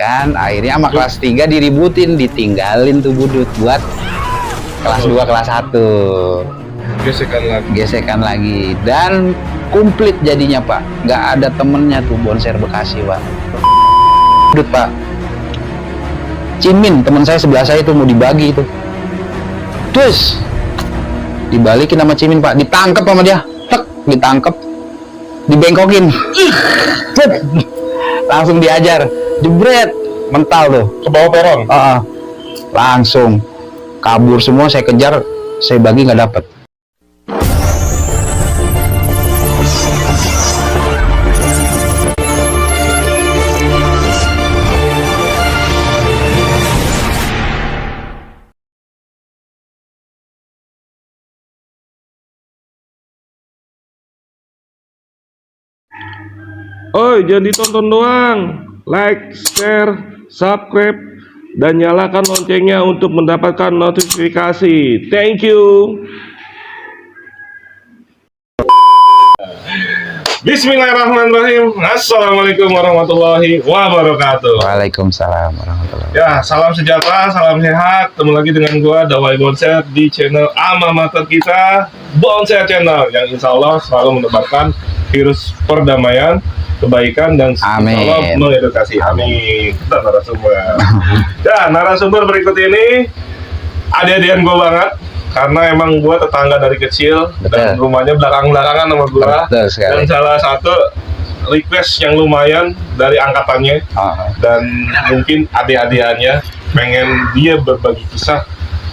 kan akhirnya sama kelas 3 diributin, ditinggalin tuh budut buat kelas 2 kelas 1 gesekan lagi dan komplit jadinya Pak, nggak ada temennya tuh Bonser Bekasi Pak. Budut Pak, Cimin teman saya sebelah saya itu mau dibagi itu, terus dibalikin sama Cimin Pak, ditangkap sama dia, tek, ditangkap, dibengkokin, langsung diajar, jebret, mental tuh, ke bawah peron. Langsung kabur semua, saya kejar, saya bagi nggak dapet. Oi, jangan ditonton doang. Like, share, subscribe, dan nyalakan loncengnya untuk mendapatkan notifikasi. Thank you. Bismillahirrahmanirrahim. Assalamualaikum warahmatullahi wabarakatuh. Waalaikumsalam warahmatullahi wabarakatuh. Ya, salam sejahtera, salam sehat. Ketemu lagi dengan gua Dawai Bonser di channel alma mater kita, Bonser Channel, yang insya Allah selalu menebarkan virus perdamaian, kebaikan, dan Allah mengedukasi. Amin. Kita narasumber. Ya, narasumber berikut ini adik-adikan gue banget, karena emang gue tetangga dari kecil. Betul. Dan rumahnya belakang-belakangan sama gue. Dan salah satu request yang lumayan dari angkatannya, dan mungkin adik-adikannya pengen dia berbagi kisah,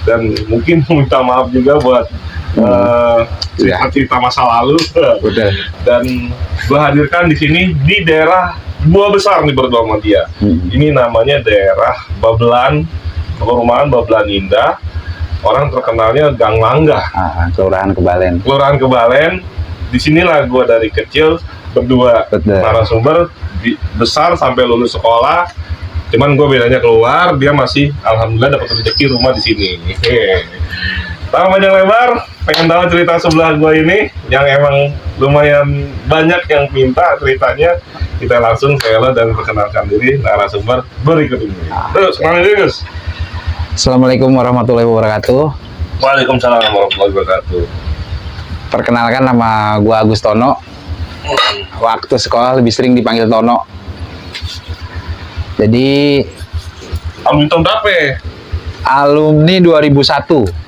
dan mungkin minta maaf juga buat cerita masa lalu. Dan gue hadirkan di sini di daerah Gua Besar nih berdua sama dia. Ini namanya daerah Babelan, perumahan Babelan Indah. Orang terkenalnya Gang Langga. Kelurahan Kebalen. Kelurahan Kebalen. Disinilah gue dari kecil berdua narasumber besar sampai lulus sekolah. Cuman gue bedanya keluar, dia masih alhamdulillah dapat rezeki rumah di sini. Tanpa panjang lebar, pengen tahu cerita sebelah gue ini yang emang lumayan banyak yang minta ceritanya. Kita langsung saya dan perkenalkan diri narasumber berikut ini. Terus, mana dia Gus? Assalamualaikum warahmatullahi wabarakatuh. Waalaikumsalam warahmatullahi wabarakatuh. Perkenalkan, nama gue Agus Tono. Waktu sekolah lebih sering dipanggil Tono. Jadi alumni tahun berapa? Alumni 2001.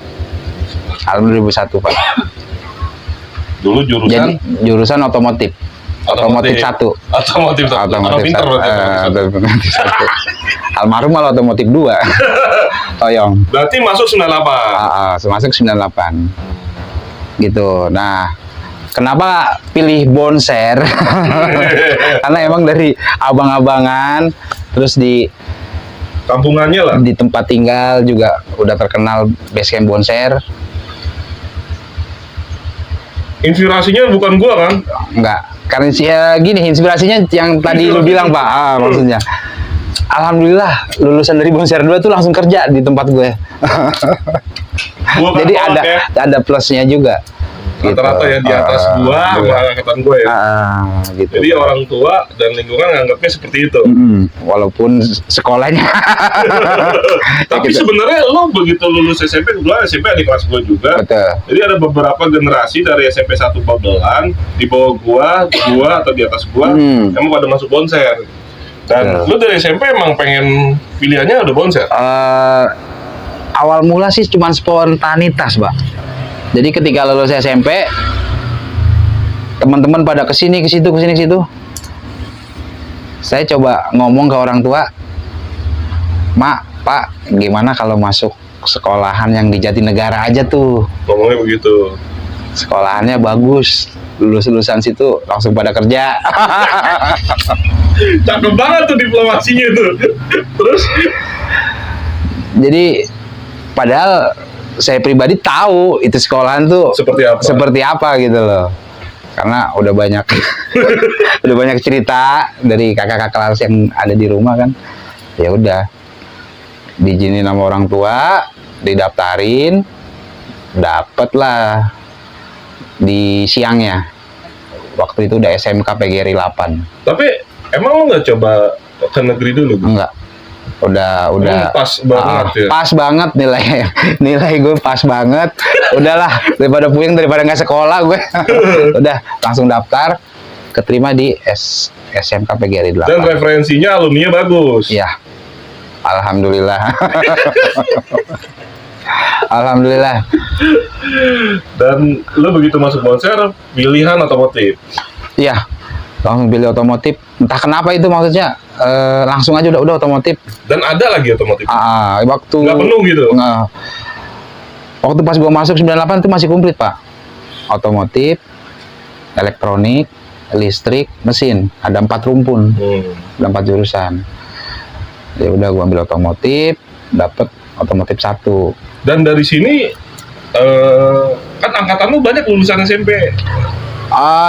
Alumni 2001 Pak. Dulu jurusan? Jadi jurusan otomotif. Otomotif 1. Otomotif 1. Otomotif 1. Almarhum malah otomotif 2. Toyong. Berarti masuk 98. Masuk 98. Gitu. Nah, kenapa pilih Bonser? Karena emang dari abang-abangan, terus di kampungannya lah, di tempat tinggal juga udah terkenal basecamp Bonser. Inspirasinya bukan gua kan? Enggak, karena gini, inspirasinya yang tadi lu bilang Pak, maksudnya alhamdulillah lulusan dari Bonser 2 tuh langsung kerja di tempat gue. Jadi ada plusnya juga. Rata-rata ya di atas gua sama angkatan gue ya. Gitu. Jadi orang tua dan lingkungan nganggapnya seperti itu. Walaupun sekolahnya. Tapi sebenarnya lo begitu lulus SMP, kebetulan SMP di kelas gua juga. Betul. Jadi ada beberapa generasi dari SMP 1 Babelan di bawah gua atau di atas gua emang pada masuk Bonser. Dan lo dari SMP emang pengen pilihannya udah Bonser? Awal mula sih cuma spontanitas, Pak. Jadi ketika lulus SMP, teman-teman pada kesini, ke situ. Saya coba ngomong ke orang tua, Mak, Pak, gimana kalau masuk sekolahan yang di Jatinegara aja tuh? Ngomongnya begitu. Sekolahannya bagus, lulusan situ langsung pada kerja. Cakep banget tuh diplomasinya tuh. Terus? Jadi, padahal saya pribadi tahu itu sekolahan tuh seperti apa gitu loh, karena udah banyak udah banyak cerita dari kakak-kakak kelas yang ada di rumah kan. Ya udah diizinin sama orang tua, didaftarin, dapet lah di siangnya. Waktu itu udah SMK PGRI 8. Tapi emang lo nggak coba ke negeri dulu? Enggak. Pas banget ya. Pas banget nilai gue pas banget. Udahlah, daripada puyeng, daripada nggak sekolah gue. Udah langsung daftar, keterima di SMK PGRI 8. Dan referensinya alumninya bagus. Iya. Alhamdulillah. Alhamdulillah. Dan lu begitu masuk Bonser, pilihan otomotif. Iya. Langsung pilih otomotif. Entah kenapa itu maksudnya. Langsung aja udah otomotif. Dan ada lagi otomotif. Waktu nggak penuh gitu. Waktu pas gua masuk 98 itu masih komplit, Pak. Otomotif, elektronik, listrik, mesin. Ada 4 rumpun. Ada 4 jurusan. Ya udah gua ambil otomotif, dapat otomotif 1. Dan dari sini kan angkatanmu banyak lulusan SMP.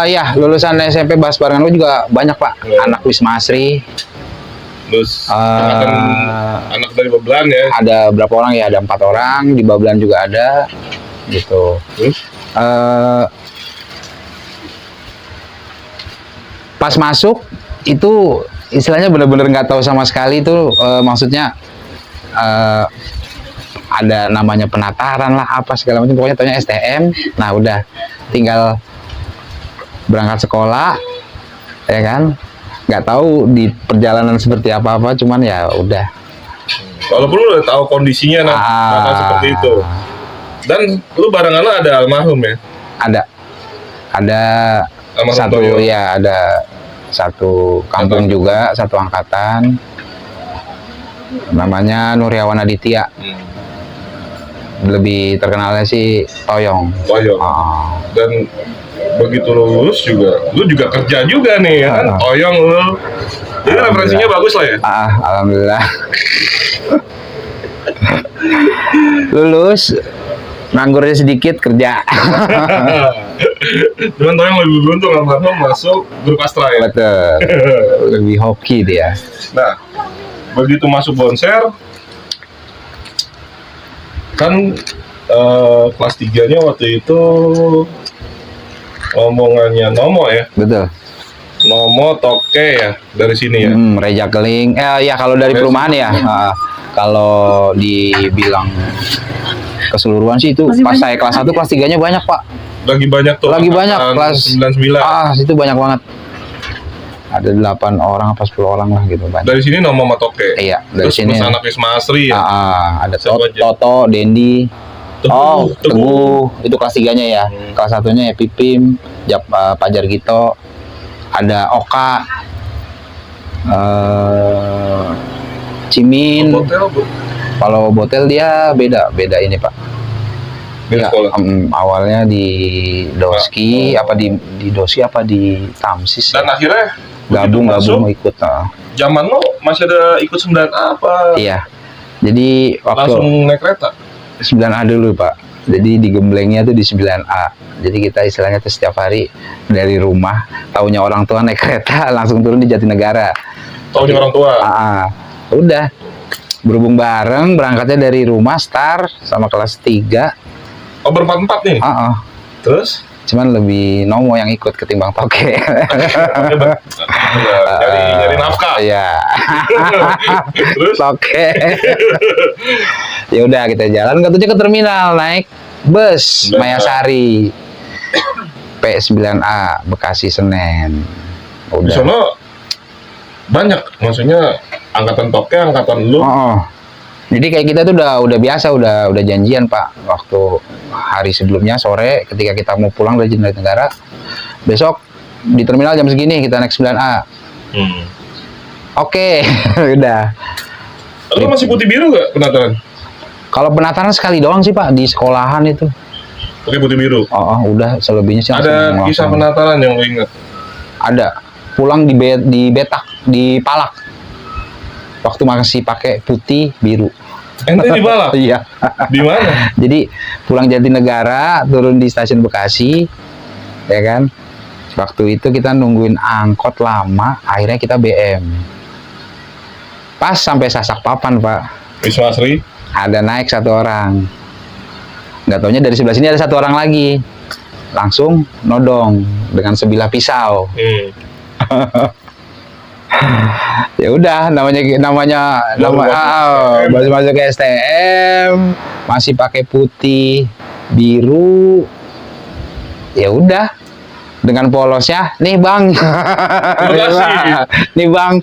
Ya, lulusan SMP Bas barengan gue juga banyak, Pak. Anak Wisma Asri. Terus anak dari Babelan ya? Ada berapa orang ya? Ada 4 orang, di Babelan juga ada, gitu. Terus? Pas masuk itu istilahnya bener-bener nggak tahu sama sekali itu, maksudnya ada namanya penataran lah apa segala macam, pokoknya taunya STM. Nah udah tinggal berangkat sekolah, ya kan? Nggak tahu di perjalanan seperti apa-apa, cuman ya udah. Walaupun lu udah tahu kondisinya bakal seperti itu. Dan lu barengan lu ada almarhum ya? Ada almarhum satu Toyo. Ya, ada satu kampung juga, satu angkatan. Namanya Nuryawan Aditya. Lebih terkenalnya sih Toyong. Dan begitu lulus juga, lu juga kerja juga nih ya kan? Toyong lu. Jadi referensinya bagus lah ya? Alhamdulillah. Lulus, nganggurnya sedikit, kerja. Cuman Toyong lebih beruntung almarhum masuk grup Astra ya? Betul. Lebih hoki dia. Nah, begitu masuk Bonser, kan kelas 3-nya waktu itu omongannya Nomo ya? Betul. Nomo Toke ya, dari sini ya? Reja Keling. Ya kalau dari perumahan ya. Kalau dibilang keseluruhan sih itu pas saya kelas 1, kelas 3-nya banyak, Pak. Lagi banyak tuh. Lagi banyak, kelas 99. Itu banyak banget. Ada 8 orang apa 10 orang lah gitu, banyak. Dari sini Nomo sama Toke. Iya, dari terus sini. Terus anak Wisma Asri ya? Ada Toto, Dendi. Teguh. Itu kelas 3-nya ya. Kelas 1-nya ya Pipim, Pajar Gito. Ada Oka. Cimin. Kalau Botel dia beda ini, Pak. Beda sekolah. Awalnya di Doski, di Doski apa di Tamsis. Dan akhirnya gabung ikut. Zaman lo masih ada ikut 9A apa? Iya. Jadi waktu langsung naik kereta. 9A dulu, Pak. Jadi digemblengnya tuh di 9A. Jadi kita istilahnya tuh setiap hari dari rumah, taunya orang tua naik kereta langsung turun di Jatinegara. Taunya orang tua. Udah berhubung bareng, berangkatnya dari rumah Star sama kelas 3. Oh, berempat-empat nih? Terus? Cuman lebih Nomo yang ikut ketimbang Toke. Nyari nafkah. Iya. Terus? Toke. Ya udah kita jalan ke terminal, naik bus Mayasari P9A Bekasi Senen. Di sana banyak, maksudnya angkatan Toke, angkatan lu. Jadi kayak kita tuh udah biasa, udah janjian, Pak. Waktu hari sebelumnya sore ketika kita mau pulang dari Jatinegara, besok di terminal jam segini kita naik 9A. Oke, udah. Lu masih putih biru gak penataran? Kalau penataran sekali doang sih, Pak, di sekolahan itu. Oke, putih biru. Udah selebihnya sih. Ada kisah penataran yang lu ingat? Ada. Pulang di Betak, di Palak. Waktu masih pakai putih biru. Ente di Palak? Iya. Di mana? Jadi pulang Jatinegara, turun di stasiun Bekasi, ya kan? Waktu itu kita nungguin angkot lama, akhirnya kita BM. Pas sampai Sasak Papan, Pak. Wisma Asri? Ada naik 1 orang. Nggak taunya dari sebelah sini ada 1 orang lagi. Langsung nodong dengan sebilah pisau. Ya udah, masuk ke STM, masih pakai putih, biru. Ya udah, dengan polosnya, nih bang, nih bang,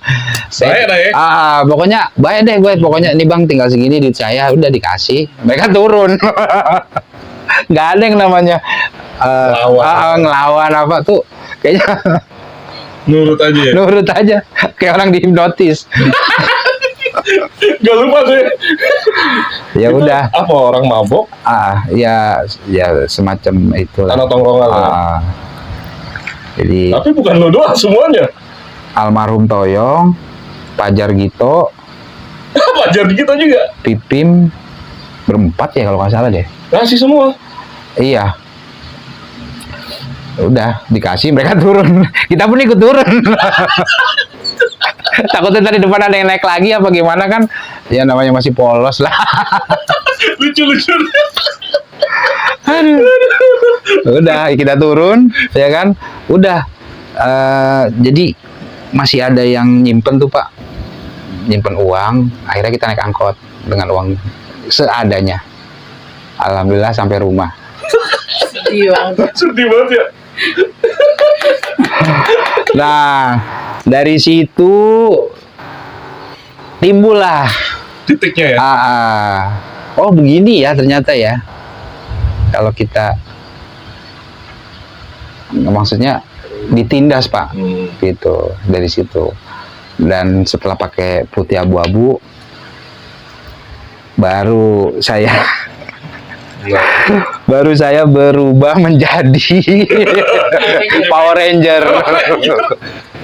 pokoknya bayar deh gue, pokoknya nih bang tinggal segini duit saya, udah dikasih, mereka turun. Nggak ada yang namanya ngelawan apa tuh, kayaknya nurut aja ya? Nurut aja, kayak orang dihipnotis. Gak lupa tuh Ya udah. Apa orang mabok? Ya semacam itu. Anak tongkrongan. Jadi. Tapi bukan lo doang semuanya. Almarhum Toyong, Pajar Gito. Pajar Gito juga. Pipim, berempat ya kalau nggak salah deh. Kasih semua. Iya. Udah dikasih, mereka turun. Kita pun ikut turun. Takutnya tadi depan ada yang naik lagi apa gimana kan? Ya namanya masih polos lah. Lucu. Udah kita turun, ya kan? Udah. Jadi masih ada yang nyimpen tuh Pak, nyimpen uang. Akhirnya kita naik angkot dengan uang seadanya. Alhamdulillah sampai rumah. Sedih banget ya. Nah, dari situ timbullah titiknya ya. Oh begini ya ternyata ya. Kalau kita maksudnya ditindas Pak, gitu dari situ. Dan setelah pakai putih abu-abu, baru saya berubah menjadi Power Ranger.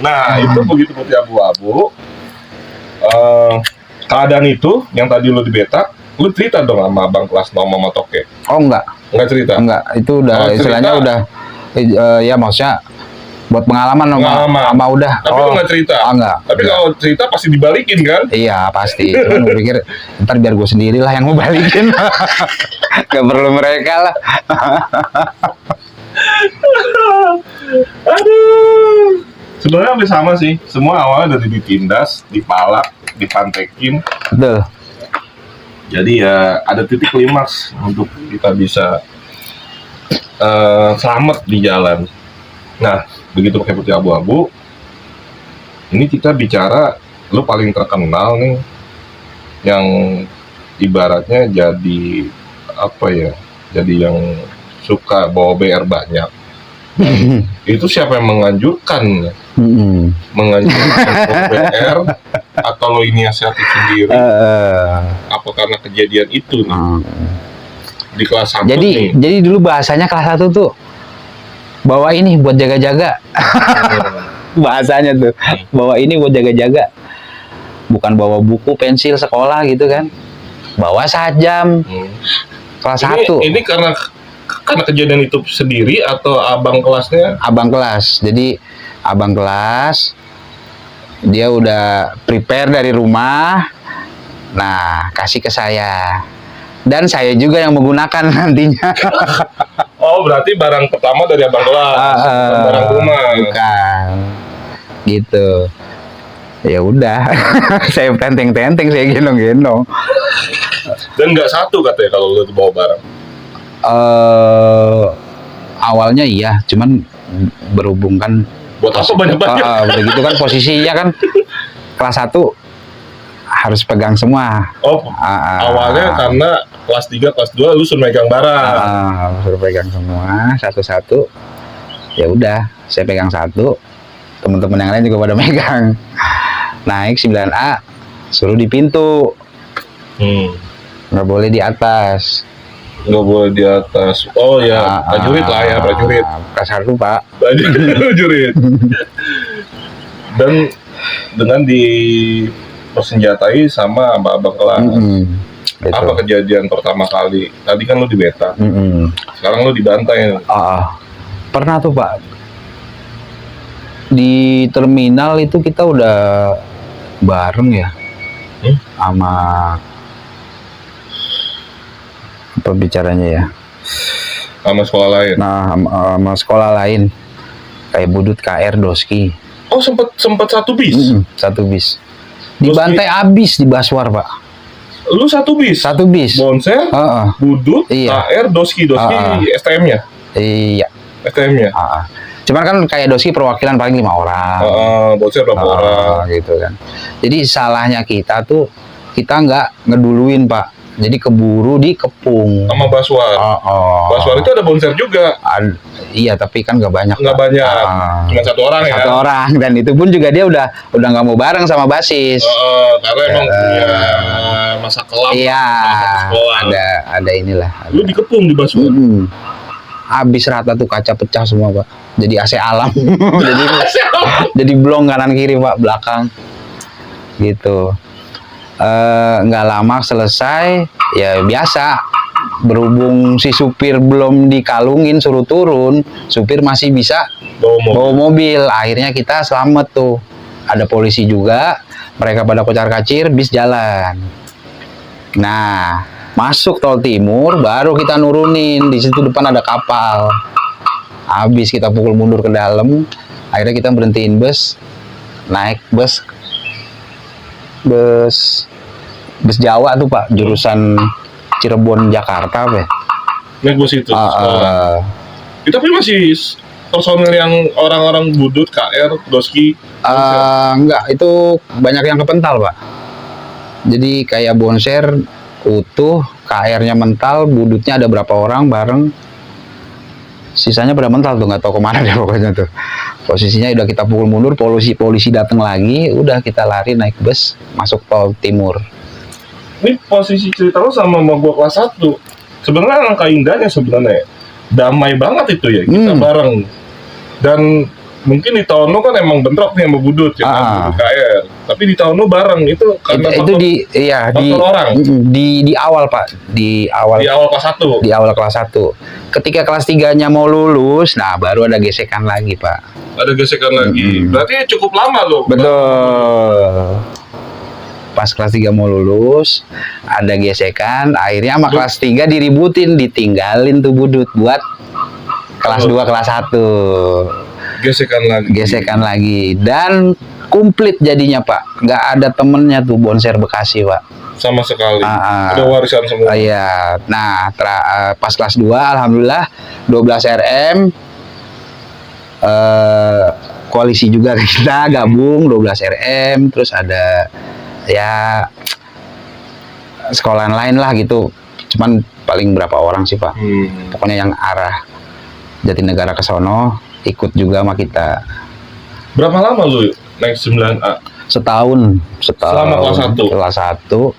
Nah, itu begitu putih abu-abu. Keadaan itu yang tadi lu dibetak, lu cerita dong sama abang kelas sama Toke. Oh enggak cerita. Enggak, itu udah istilahnya udah ya maksudnya buat pengalaman sama udah. Tapi lu nggak cerita. Enggak. Tapi kalau cerita pasti dibalikin kan? Iya pasti. Cuman gue pikir ntar biar gue sendiri lah yang mau balikin. Gak perlu mereka lah. Aduh. Sebenarnya hampir sama sih. Semua awalnya dari ditindas, dipalak, dipantekin. Betul. Jadi ya ada titik klimaks untuk kita bisa selamat di jalan. Nah, begitu pakai putih abu-abu, ini kita bicara lu paling terkenal nih, yang ibaratnya jadi apa ya? Jadi yang suka bawa BR banyak. Itu siapa yang menganjurkan? Menganjurkan bawa BR atau lo inisiatif sendiri? Apa karena kejadian itu nih? Di kelas 1 nih. Jadi dulu bahasanya kelas 1 tuh bawa ini buat jaga-jaga. Bahasanya tuh bawa ini buat jaga-jaga. Bukan bawa buku, pensil sekolah gitu kan. Bawa sajam. Kelas 1. Ini karena kejadian itu sendiri atau abang kelasnya? Abang kelas. Jadi abang kelas dia udah prepare dari rumah. Nah, kasih ke saya. Dan saya juga yang menggunakan nantinya. Oh, berarti barang pertama dari abang kelas, barang rumah. Bukan. Gitu. Ya udah, saya tenteng-tenteng, saya gendong-gendong. Dan nggak satu katanya kalau lu bawa barang. Awalnya iya, cuman berhubung kan. Buat apa banyak-banyak? Begitu kan posisinya kan kelas 1 harus pegang semua. Oh, awalnya karena kelas 3, kelas 2 lu suruh megang barang. Suruh pegang semua satu-satu. Ya udah, saya pegang satu. Teman-teman yang lain juga pada megang. Naik 9A, suruh di pintu. Nggak boleh di atas. Nggak boleh di atas. Oh ya, prajurit lah ya, prajurit. Kasar tuh Pak. Prajurit. Dan dengan dipersenjatai sama abang kelas. Gitu. Apa kejadian pertama kali? Tadi kan lu dibetak. Sekarang lu dibantai. Pernah tuh Pak. Di terminal itu kita udah bareng ya. Sama apa bicaranya ya? Sama sekolah lain. Nah, sama sekolah lain. Kayak Budut KR Doski. Oh, sempat satu bis. Satu bis. Dibantai abis di Baswar, Pak. Lu satu bis. Satu bis. Bonser, Budut, Iya. KR, Doski STM-nya. Iya. STM-nya. Cuman kan kayak Doski perwakilan paling 5 orang. Bonser berapa orang? Gitu kan. Jadi salahnya kita tuh kita nggak ngeduluin, Pak. Jadi keburu dikepung. Sama Baswar. Baswar itu ada bonser juga. Iya, tapi kan nggak banyak. Nggak banyak. Cuma satu orang ya. Satu orang, dan itu pun juga dia udah nggak mau bareng sama basis. Karena emang punya masa kelam. Iya. Ada inilah. Lu dikepung di Baswar. Habis rata tuh, kaca pecah semua, Pak. Jadi AC alam. jadi blong kanan kiri, Pak, belakang. Gitu. Nggak lama selesai, ya biasa, berhubung si supir belum dikalungin suruh turun, supir masih bisa bawa mobil. Akhirnya kita selamat tuh, ada polisi juga, mereka pada kocar-kacir, bis jalan. Nah, masuk tol timur, baru kita nurunin, di situ depan ada kapal. Habis kita pukul mundur ke dalam, akhirnya kita berhentiin bus, naik bus Jawa tuh, Pak, jurusan Cirebon Jakarta, apa ya? Naik bus itu. Tapi masih personil yang orang-orang Budut, KR, Doski. Enggak, itu banyak yang kepental, Pak. Jadi kayak bonser utuh, KR-nya mental, Budutnya ada berapa orang bareng, sisanya pada mental tuh, nggak tahu kemana deh pokoknya tuh. Posisinya udah kita pukul mundur, polisi datang lagi, udah kita lari naik bus masuk tol timur. Ini posisi cerita lo sama gua kelas 1. Sebenarnya langkah indahnya sebenarnya damai banget itu ya, kita bareng. Dan mungkin di tahun lo kan emang bentrok nih sama Budut ya, Budut KR. Tapi di tahun lo bareng itu karena itu di orang. Di awal, Pak, di awal kelas 1. Di awal kelas 1. Ketika kelas 3-nya mau lulus, nah baru ada gesekan lagi, Pak. Ada gesekan lagi. Berarti cukup lama loh. Betul. Pas kelas 3 mau lulus, ada gesekan, akhirnya sama kelas 3 diributin, ditinggalin tuh Budut buat kelas 2, kelas 1. Gesekan lagi. Dan komplit jadinya, Pak. Nggak ada temennya tuh bonser Bekasi, Pak. Sama sekali. Udah warisan semua. Iya. Nah, pas kelas 2, alhamdulillah 12 RM koalisi juga kita gabung 12 RM, terus ada ya sekolahan lain lah gitu. Cuman paling berapa orang sih, Pak. Pokoknya yang arah Jatinegara ke sono ikut juga sama kita. Berapa lama lu naik 9A? Setahun. Selama kelas 1? Kelas 1.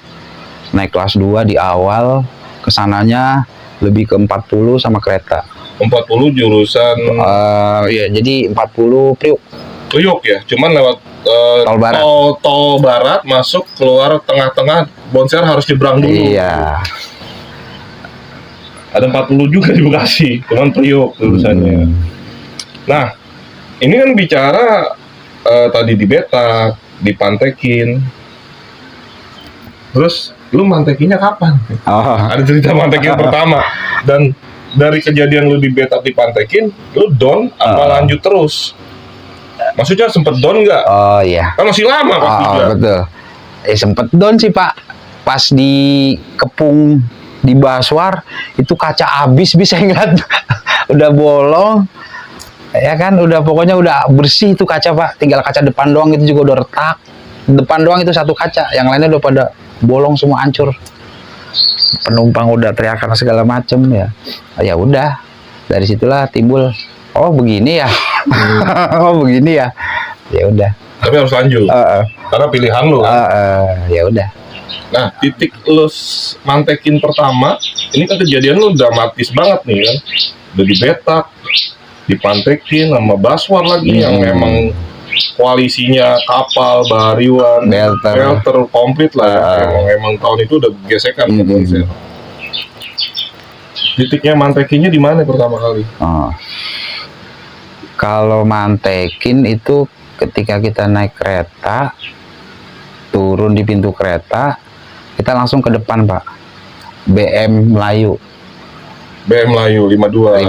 Naik kelas 2 di awal, kesananya lebih ke 40 sama kereta. 40 jurusan? Iya, jadi 40 Priuk ya, cuman lewat tol barat, masuk, keluar tengah-tengah, bonser harus nyebrang dulu. Iya. Ada 40 juga di Bekasi, cuman Priuk jurusannya. Nah, ini kan bicara tadi di Betak, dipantekin. Terus lu mantekinya kapan? Ada cerita mantekin pertama. Dan dari kejadian lu di Betak dipantekin, lu down apa lanjut terus? Maksudnya sempet down nggak? Oh iya. Kan masih lama pas juga. Betul. Sempet down sih, Pak. Pas di Kepung di Baswar itu kaca habis, bisa ngeliat udah bolong. Ya kan, pokoknya udah bersih itu kaca, Pak. Tinggal kaca depan doang itu juga udah retak. Depan doang itu satu kaca, yang lainnya udah pada bolong semua, hancur. Penumpang udah teriakan segala macem ya. Ya udah, dari situlah timbul, oh begini ya. Oh begini ya. Ya udah. Tapi harus lanjut. Karena pilihan lu kan. Ya udah. Nah, titik lu mantekin pertama, ini kan kejadian lu dramatis banget nih kan. Udah di Betak, dipantekin sama Baswar lagi yang memang koalisinya kapal, Bahariwan, Belter komplit lah. Emang tahun itu udah gesekan konser. Titiknya mantekinnya di mana pertama kali? Kalau mantekin itu ketika kita naik kereta, turun di pintu kereta, kita langsung ke depan, Pak. BM Melayu. BM Melayu 52.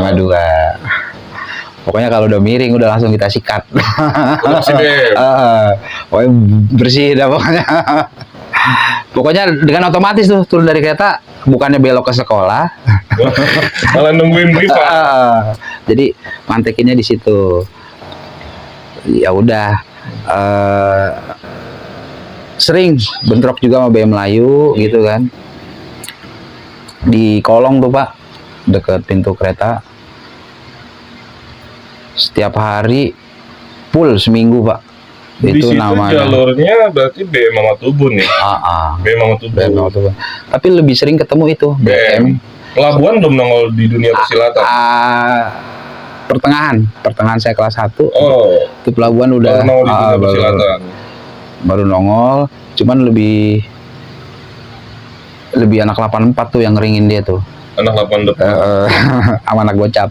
Pokoknya kalau udah miring udah langsung kita sikat. Bersih deh. Pokoknya bersih dah pokoknya. Pokoknya dengan otomatis tuh turun dari kereta, bukannya belok ke sekolah, malah nungguin privat. Jadi mantekinnya di situ. Ya udah, sering bentrok juga sama BM Melayu gitu kan. Di kolong tuh Pak, deket pintu kereta. Setiap hari full seminggu Pak. Di Itu situ namanya jalurnya berarti BM Mama Tubun ya. BM Mama Tubun. Tapi lebih sering ketemu itu BM. Pelabuhan belum nongol di dunia persilatan. Pertengahan saya kelas 1. Oh. Itu pelabuhan udah baru nongol di dunia persilatan. Baru nongol, cuman lebih anak 84 tuh yang ngeringin dia tuh. Anak 88. Sama anak gocap.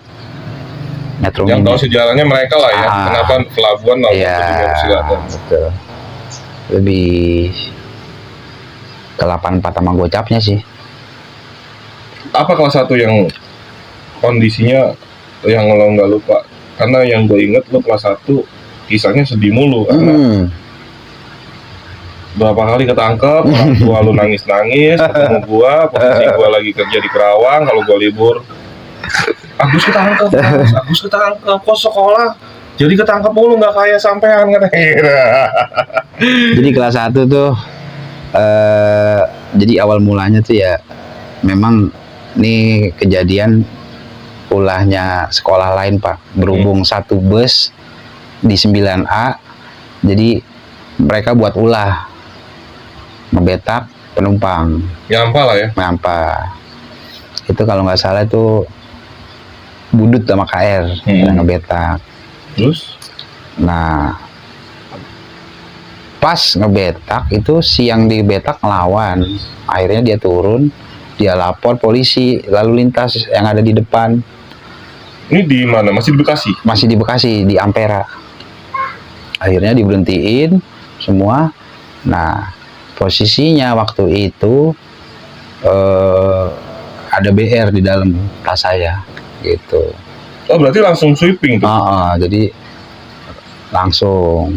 Metro yang Mini. tahu sejarahnya mereka lah ya. Kenapa pelabuhan nongol Iya, di dunia persilatan. betul. Lebih ke 84 sama gocapnya sih. Apa kelas 1 yang kondisinya yang lo nggak lupa? Karena yang gue inget lo kelas 1 kisahnya sedih mulu karena berapa kali ketangkep, orang tua lu nangis-nangis, ketemu gua, posisi gua lagi kerja di Kerawang, kalau gua libur, Agus ketangkep, kok sekolah, jadi ketangkep mulu nggak kayak sampean kan? Jadi kelas 1 tuh, jadi awal mulanya tuh ya, memang ini kejadian ulahnya sekolah lain Pak, berhubung satu bus di 9A, jadi mereka buat ulah. Ngebetak penumpang. Nyampah lah ya. Nyampah. Itu kalau nggak salah itu Budut sama KR yang ngebetak. Terus? Nah, pas ngebetak itu siang dibetak ngelawan. Akhirnya dia turun, dia lapor polisi lalu lintas yang ada di depan. Ini di mana? Masih di Bekasi? Masih di Bekasi, di Ampera. Akhirnya diberhentiin semua. Nah, posisinya waktu itu ada BR di dalam tas saya gitu. Oh berarti langsung sweeping tuh? Jadi langsung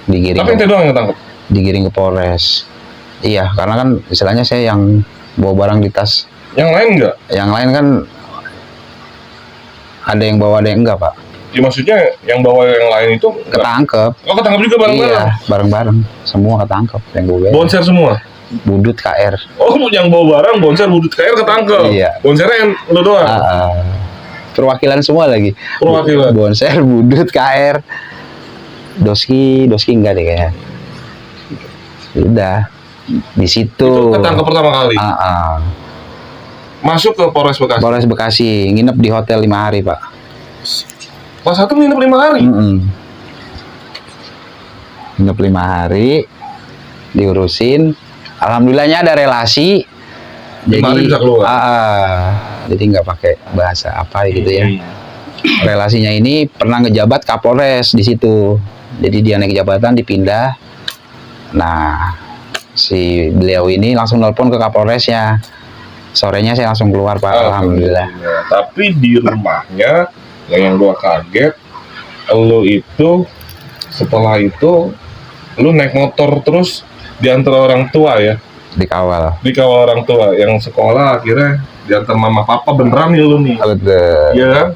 digiring. Tapi itu doang yang ketangkep? Digiring ke Polres. Iya, karena kan istilahnya saya yang bawa barang di tas. Yang lain enggak? Yang lain kan ada yang bawa, ada yang enggak Pak. Ya maksudnya yang bawa yang lain itu ketangkep. Oh ketangkep juga bareng-bareng? Iya, bareng-bareng. Semua ketangkep yang gue bawa. Bonser semua? Budut KR. Oh yang bawa barang bonser Budut KR ketangkep? Iya. Bonsernya yang lu doang? Perwakilan semua lagi. Perwakilan? Bonser, Budut KR. Doski enggak deh kayaknya. Udah di situ. Itu ketangkep pertama kali? Masuk ke Polres Bekasi? Polres Bekasi, nginep di hotel 5 hari Pak. Kelas 1 nginep 5 hari? Nginep 5 hari, diurusin. Alhamdulillahnya ada relasi. Jadi bisa keluar. Jadi nggak pakai bahasa apa gitu ya. Relasinya ini pernah ngejabat Kapolres di situ. Jadi dia naik jabatan dipindah. Nah, si beliau ini langsung nelpon ke Kapolresnya. Sorenya saya langsung keluar Pak. Alhamdulillah. Tapi di rumahnya yang gua kaget, lo itu setelah itu lo naik motor terus diantar orang tua ya? Dikawal orang tua yang sekolah, akhirnya diantar mama papa beneran nih lo nih? Betul. Iya kan?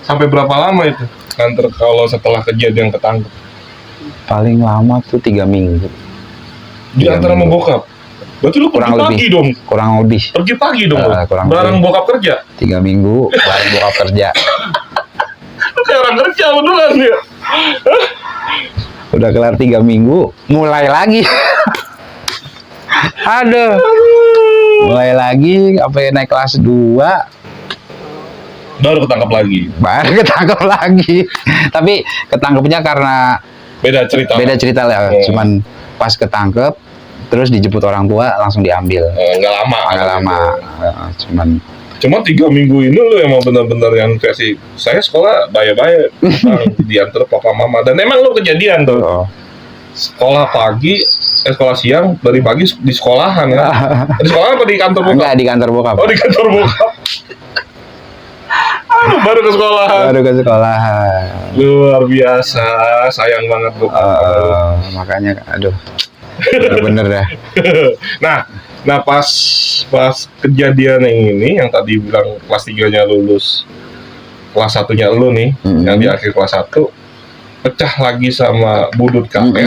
Sampai berapa lama itu nganter kalau setelah kejadian ketangkep? Paling lama tuh 3 minggu. Diantar sama bokap? Berarti lu pergi pagi dong? Kurang lebih. Pergi pagi dong? Bareng bokap kerja? 3 minggu bareng bokap kerja. Lu kayak orang kerja beneran ya? Udah kelar 3 minggu, mulai lagi. Aduh. Mulai lagi, sampai naik kelas 2. Baru ketangkep lagi? Tapi ketangkepnya karena beda cerita lah. Cuman pas ketangkep, terus dijemput orang tua, langsung diambil. Nggak lama. Cuma 3 minggu ini lu emang benar-benar yang versi saya sekolah baya-baya diantar papa mama, dan emang lu kejadian tuh sekolah pagi, sekolah siang, dari pagi di sekolahan kan? Di sekolah apa di kantor bokap? Enggak, di kantor bokap. Oh di kantor bokap. Baru ke sekolah. Baru ke sekolah. Luar biasa, sayang banget bu. Makanya, aduh, bener-bener dah. Nah pas kejadian yang ini, yang tadi bilang kelas 3-nya lulus, kelas 1-nya lu nih, yang di akhir kelas 1, pecah lagi sama Budut KR.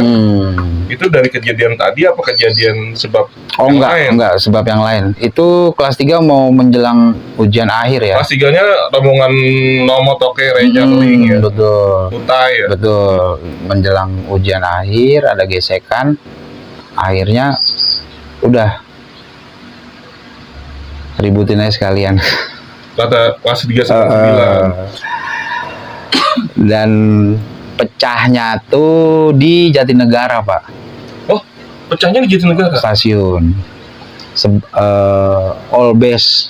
Itu dari kejadian tadi apa kejadian sebab yang lain? Enggak, sebab yang lain. Itu kelas 3 mau menjelang ujian akhir ya. Kelas 3-nya rombongan Nomo Toke Reja Ling ya. Betul. Utai ya. Betul. Menjelang ujian akhir ada gesekan. Akhirnya udah ributin aja sekalian. Kata kelas 3 sama 9. Dan pecahnya tuh di Jatinegara, Pak. Oh, pecahnya di Jatinegara? Stasiun. All base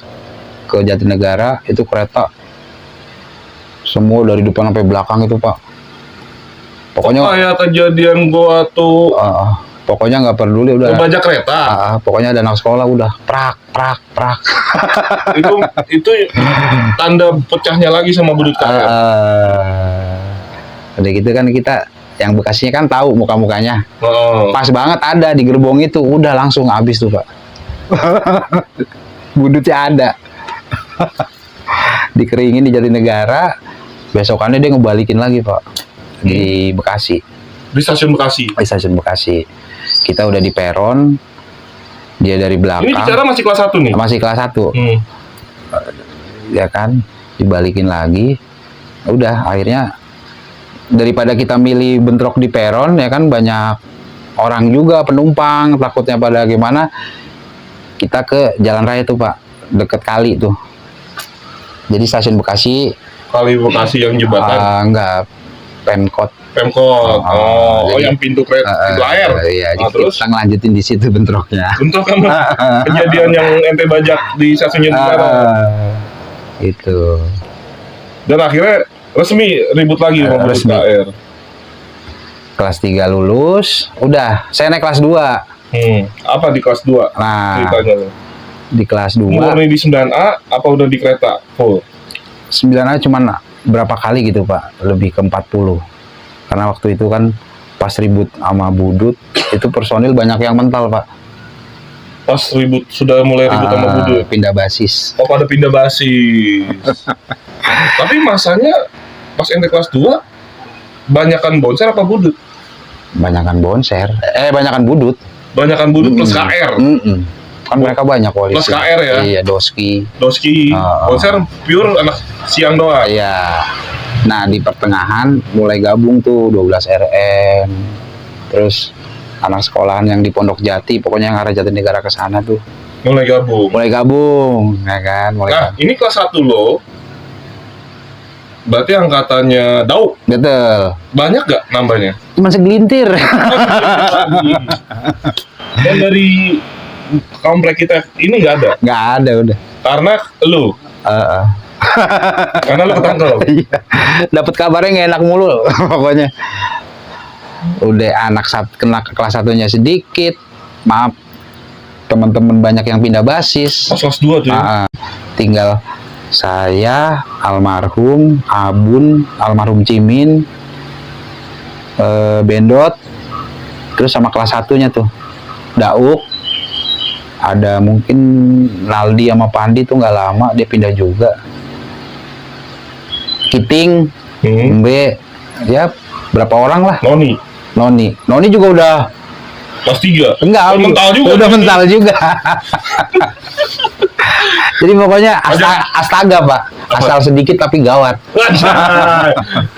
ke Jatinegara, itu kereta semua dari depan sampai belakang itu, Pak. Pokoknya kayak kejadian gua tuh. Pokoknya nggak peduli udah. Bajak kereta. Pokoknya ada anak sekolah udah prak. itu tanda pecahnya lagi sama Budut KR. Udah gitu kan kita yang bekasnya kan tahu muka-mukanya. Pas banget ada di gerbong itu, udah langsung habis tuh, Pak. Budutnya ada. Dikeringin di Jatinegara, besokannya dia ngebalikin lagi, Pak. Di Bekasi. Di stasiun Bekasi. Di stasiun Bekasi. Kita udah di peron, dia dari belakang. Ini bicara masih kelas 1 nih? Masih kelas 1. Ya kan, dibalikin lagi. Udah, akhirnya daripada kita milih bentrok di peron, ya kan banyak orang juga penumpang, takutnya pada gimana. Kita ke jalan raya tuh, Pak, deket kali tuh. Jadi stasiun Bekasi. Kali Bekasi yang jembatan? Enggak, Pemkot. Yang pintu air. Iya, terus kita ngelanjutin di situ bentroknya. Bentrok kan kejadian yang ente bajak di stasiun Jatinegara. Itu. Dan akhirnya resmi ribut lagi sama Budut KR. Kelas 3 lulus, udah, saya naik kelas 2. Apa di kelas 2? Nah, ceritanya. Di kelas 2. Murni di 9A apa udah di kereta full? 9A cuman berapa kali gitu, Pak, lebih ke 40. Karena waktu itu kan pas ribut sama Budut, itu personil banyak yang mental, Pak. Pas sudah mulai ribut sama Budut? Pindah basis. Oh, pada pindah basis. Tapi masanya pas ente kelas 2, banyakan bonser apa Budut? Banyakan bonser. Banyakan Budut. Banyakan Budut plus KR? Kan mereka banyak polisi. Plus KR ya? Iya, Doski. Bonser pure anak siang doang? Iya. Nah, di pertengahan mulai gabung tuh 12 RM. Terus anak sekolahan yang di Pondok Jati, pokoknya yang arah Jatinegara ke sana tuh. Mulai gabung, ya kan? Ini kelas 1 lo, berarti angkatannya Daud? Betul. Banyak gak nambahnya? Cuma segelintir. Dan dari komplek kita ini nggak ada? Nggak ada, udah. Karena lu? Karena lu ketangkep? Iya. Dapat kabarnya nggak enak mulu, pokoknya. Udah anak kena kelas 1-nya sedikit, maaf, teman-teman banyak yang pindah basis. Kelas 2 tuh ya? Tinggal saya, almarhum Abun, almarhum Cimin, Bendot, terus sama kelas 1-nya tuh Dauk, ada mungkin Naldi sama Pandi tuh nggak lama dia pindah juga. Kiting, Mbe, ya berapa orang lah. Noni juga udah kelas 3. Enggak, mental juga. Udah mental juga. Jadi pokoknya astaga, Pak. Asal sedikit tapi gawat.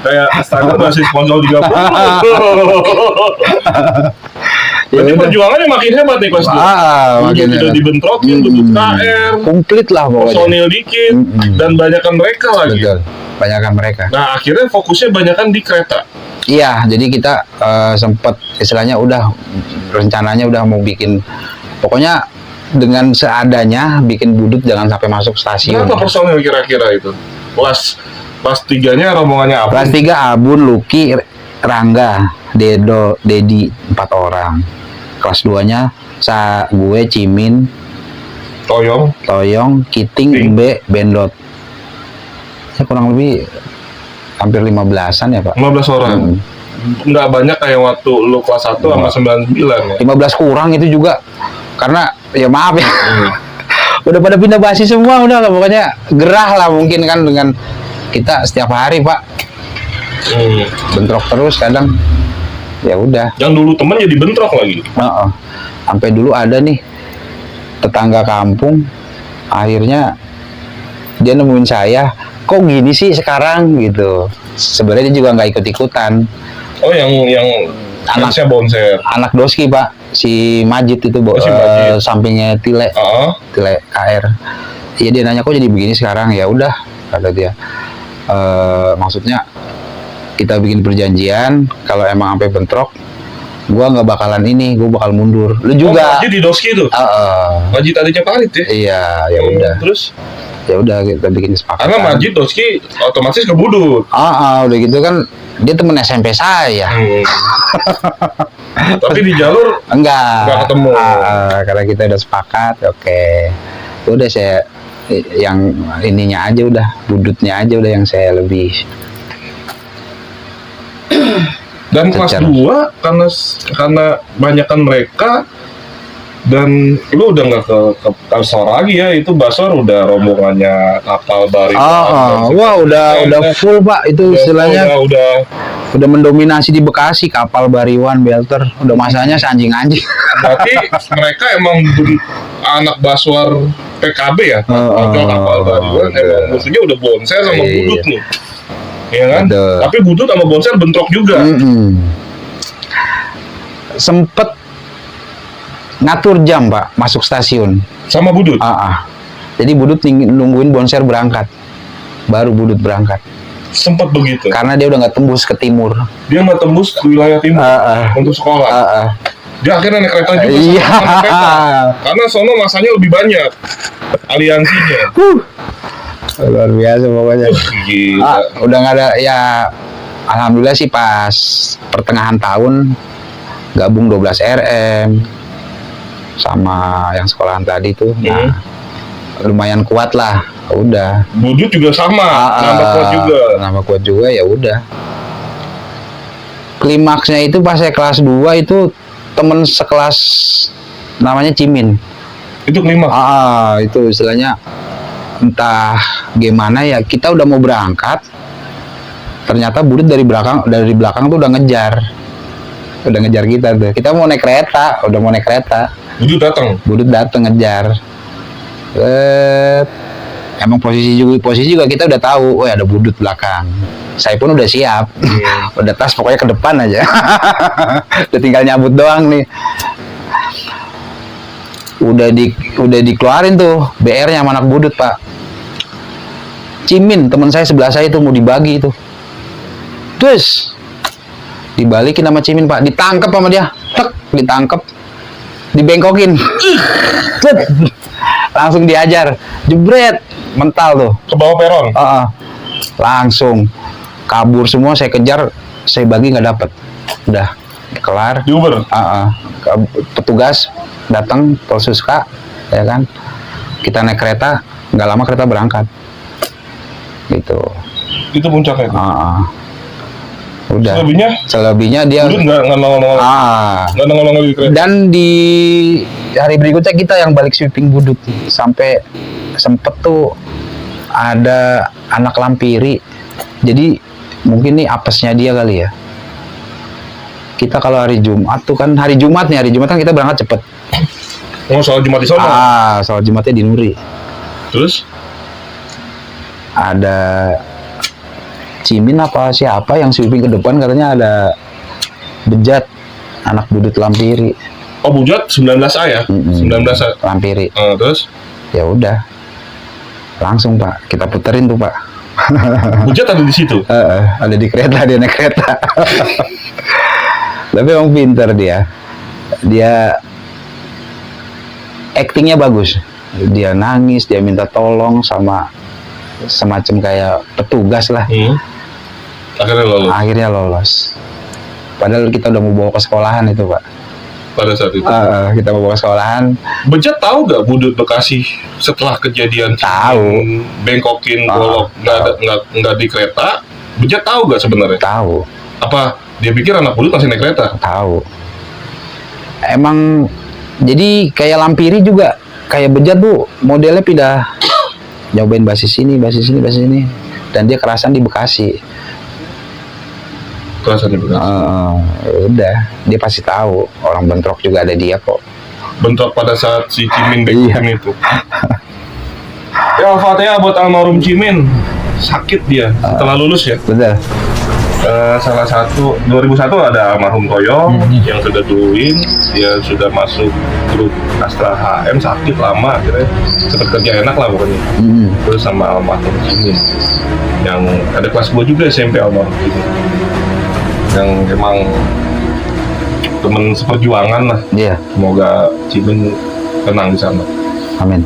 Kayak astaga masih sponsor 30. Jadi perjuangannya makin hebat nih kelas 2. Makin udah dibentrokin, Budut KR. Komplit lah pokoknya. Personil dikit dan banyakan mereka lagi. Betul. Banyakan mereka. Nah, akhirnya fokusnya banyakan di kereta. Iya, jadi kita sempat istilahnya rencananya udah mau bikin, pokoknya dengan seadanya bikin Budut jangan sampai masuk stasiun. Berapa personil kira-kira itu? Kelas 3-nya rombongannya apa? Kelas 3 Abun, Luki, Rangga, Dedo, Dedi, 4 orang. Kelas 2-nya gue, Cimin, Toyong, Kiting, Mbe, Bendot. kelasnya kurang lebih hampir 15-an ya Pak. 15 orang. Nggak banyak kayak waktu lu kelas 1 sama 99 ya. 15 kurang itu juga. Karena ya maaf ya. Udah pada pindah basis semua, udah lah pokoknya gerah lah mungkin kan dengan kita setiap hari Pak. Bentrok terus kadang. Ya udah. Yang dulu teman jadi bentrok lagi. Sampai dulu ada nih tetangga kampung, akhirnya dia nemuin saya, kok gini sih sekarang gitu. Sebenarnya dia juga nggak ikut-ikutan. Oh, yang anaknya Bonser. Anak Doski Pak, si Majid itu sampingnya Tile KR. Iya, dia nanya kok jadi begini sekarang. Ya udah, kata dia. Maksudnya kita bikin perjanjian kalau emang sampai bentrok, gua nggak bakalan ini, gua bakal mundur. Lu juga. Majid di Doski itu. Majid adiknya Farid ya. Iya, ya udah. Terus ya udah kita bikin sepakatan. Karena Majid Doski otomatis ke Budut. Udah gitu kan dia temen SMP saya. Tapi di jalur enggak ketemu. Karena kita udah sepakat, oke. Udah saya yang ininya aja udah, budutnya aja udah yang saya lebih. Dan kelas 2 karena banyakan mereka. Dan lu udah nggak ke Basor lagi ya, itu Basor udah rombongannya kapal Bariwan. Wah udah full Pak, itu istilahnya udah mendominasi di Bekasi, kapal Bariwan, Belter, udah masanya anjing-anjing. Berarti mereka emang anak Baswar PKB ya, kapal Bariwan emang musuhnya udah Bonser sama Budut nih, ya kan? Tapi Budut sama Bonser bentrok juga. Sempet ngatur jam Pak masuk stasiun sama Budut. Jadi Budut nungguin Bonser berangkat, baru Budut berangkat. Sempat begitu. Karena dia udah nggak tembus ke timur. Dia nggak tembus ke wilayah timur untuk sekolah. Dia akhirnya naik kereta juga. Iya. Karena sono masanya lebih banyak aliansinya. Luar biasa pokoknya. Udah nggak ada ya. Alhamdulillah sih pas pertengahan tahun gabung 12 RM. Sama yang sekolahan tadi tuh, lumayan kuat lah. Udah. Budut juga sama, nambah kuat juga ya udah. Klimaksnya itu pas saya kelas 2 itu temen sekelas namanya Cimin. Itu klimaks. Itu istilahnya entah gimana ya, kita udah mau berangkat, ternyata Budut dari belakang tuh udah ngejar kita tuh. Kita mau naik kereta, Budut datang ngejar. Emang posisi juga kita udah tahu, ada Budut belakang. Saya pun udah siap, udah tas pokoknya ke depan aja. Udah tinggal nyambut doang nih. Udah dikeluarin tuh BR-nya sama anak Budut Pak. Cimin teman saya sebelah saya itu mau dibagi itu. Terus dibalikin sama Cimin Pak, ditangkap sama dia, dibengkokin, langsung diajar, jebret, mental tuh, ke bawah peron, langsung kabur semua, saya kejar, saya bagi nggak dapet, udah kelar, diuber, petugas datang, Polsuska, ya kan, kita naik kereta, nggak lama kereta berangkat, gitu, itu puncaknya, udah. Selebihnya dia nggak nongol di kereta. Dan di hari berikutnya kita yang balik sweeping Budut sampai sempet tuh ada anak Lampiri. Jadi mungkin nih apesnya dia kali ya. Kita kalau hari Jumat tuh kan hari Jumat kan kita berangkat cepet. Soal Jumat di sana. Soal Jumatnya di Nuri. Terus ada Cimin apa siapa yang sweeping ke depan, katanya ada Bejat, anak Budut Lampiri. Oh, Bejat 19A ya? 19A Lampiri. Terus? Ya udah. Langsung Pak, kita puterin tuh Pak. Bejat ada di situ? Ada di kereta, dia naik kereta. Tapi emang pinter dia. Dia actingnya bagus. Dia nangis, dia minta tolong sama semacam kayak petugas lah. Akhirnya lolos. Padahal kita udah mau bawa ke sekolahan itu Pak. pada saat itu. Kita mau ke sekolahan. Bejat tahu gak Budut Bekasi setelah kejadian Tahu. bengkokin golok nggak di kereta? Bejat tahu gak sebenarnya? Tahu. Apa dia pikir anak Budut masih naik kereta? Tahu. Emang jadi kayak Lampiri juga, kayak Bejat tuh modelnya pindah nyobain basis ini, dan dia kerasan di Bekasi. Kerasan di Bekasi. Udah, dia pasti tahu. Orang bentrok juga ada dia kok. Bentrok pada saat si Cimin bengkokin itu. Ya Al-Fatihah buat almarhum Cimin. Sakit dia setelah lulus ya. Betul. Salah satu 2001 ada almarhum Toyo yang sudah duluin, dia sudah masuk grup Astra HM, sakit lama akhirnya cepet kerja enak lah pokoknya. Terus sama almarhum Cimin yang ada kelas 2 juga SMP, almarhum Cimin yang emang temen seperjuangan lah. Iya. Semoga Cimin tenang di sana. Amin.